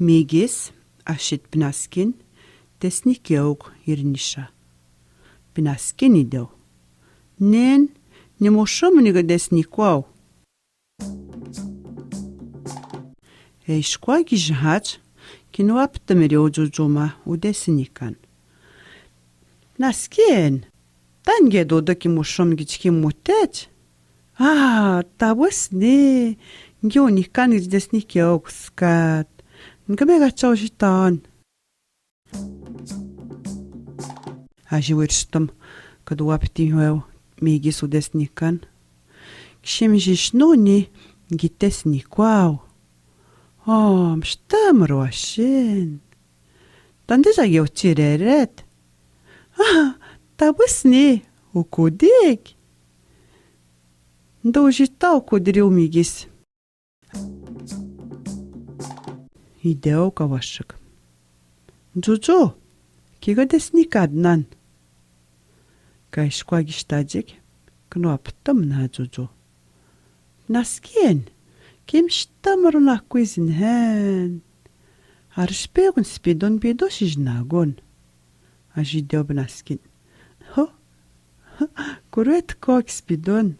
Migis, ashit pinaskin, desnikiauk irinisha. Pinaskin ideo. Nen, nimushomniga desnikwau. Eishkwa gijhach, kinuaptamireo jujuma udesnikan. Naskin, tange doda kimushom gichkim mutech. Tabus ne, gionikan desnikiauk skat. Ngamega chawjitan. Ajiwirstam, kaduaptihuew, migis udesnikan. Kshimjishnoni, gitesnikwau. Mshtamroashin. Tandeja yeuchireret. Tabusni, ukudik. Ndojita ukudriu migis. Ideo kawashik. Jojo, kiga desnikadnan. Kaishkwa gishtadjik, knuaptam na jojo. Naskin, kim shtamruna kwizin hen. Arshpegun spidon bido shijnagon. Ajideo bnaskin. Kuret kok spidon.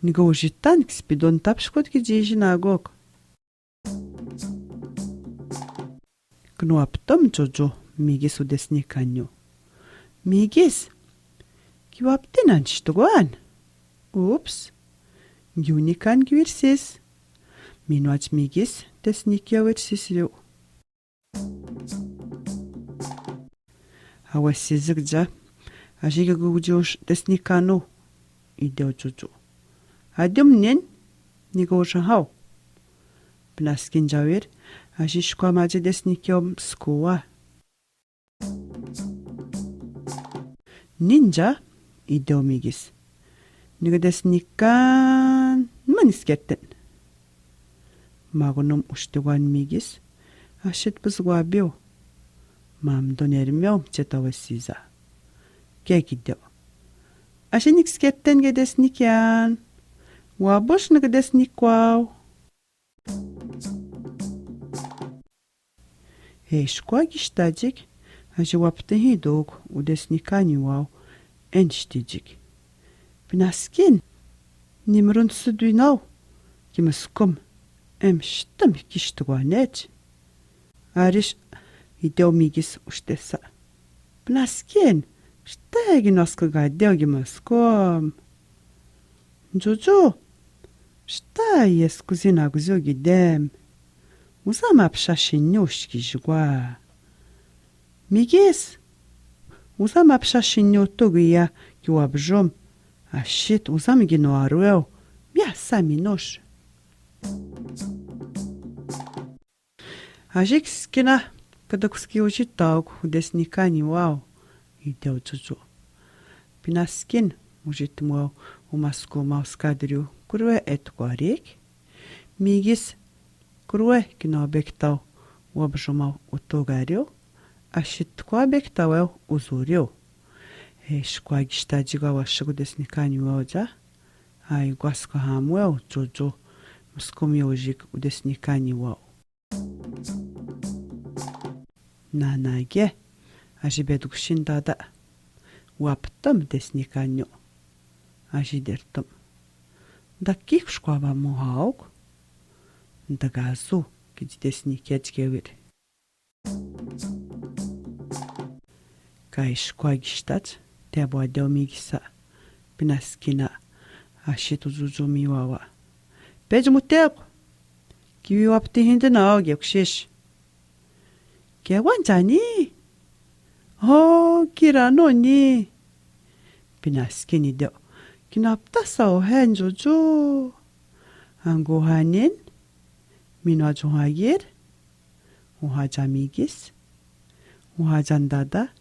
Nigojitan spidon tapshkot ki jijnagok. Knuaptam jojo, migis udesnikanyo. Migis, kiwaptinan shtuguan. Ups, giunikan gwirsis. Minuach migis, desnikiawetsis liu. Awasizigja, ajigagujosh desnikano. Ideo jojo. Adium nen, nigojahau. Pnaskin jawir, ajishkwa maje desnikiom skoa. Ninja, ideo migis. Niga desnikan, manisketten. Magunum ushtugan migis, ashit buzguabio. Mamdon ermiom chetawasiza. Kek ideo. Ashinikisketten ge desnikyan. Wabosh niga desnikwau. Eishkwa gishtadjik, ajiwaptehi dog udesnikanyuau enchtijik. Pinaskin, nimrun suduinau, kimaskum, shtam kishtuguanech. Arish, ideo migis ushtesa. Pinaskin, shtagi noskagadeo gimaskum. Jojo, shtai eskuzinaguzo gidem. Uzama pshashinyoshki jgwa. Migis, uzama pshashinyotogia kiwabjom. Ashit, uzama ginoarueo. Mia saminosh. Ajik skina kadakuski ujitaug udesnikani wow. Ideo jojo. Pinaskin ujitmuau umasko mauskadriu kurwe etkwarik. Migis kurwe kinobektaw wabjomau utogario. Ashit kwa bektawel uzurio. Eshkwa gishtajiga washigu desnikani waja. Ay guaska hamwel jojo. Muskomyojik udesnikani wow. Nanage, ajibedukshin dada. Waptam desnikanyo. Ajidertam. Dakik shkwaba muhaug. Ndagazu, kidi desniketgewir. Kaishkwa gishtat, tebo adeo migisa. Pinaskina, ashitu zuzumiwawa. Pejmuteko. Kiwi wapti hindana gekshish. Kewanjani? Kiranoni. Pinaskini deo. Kinaptasa ohen jojo. Angohanin. Minwajohagir. Uhajamigis. Uhajandada.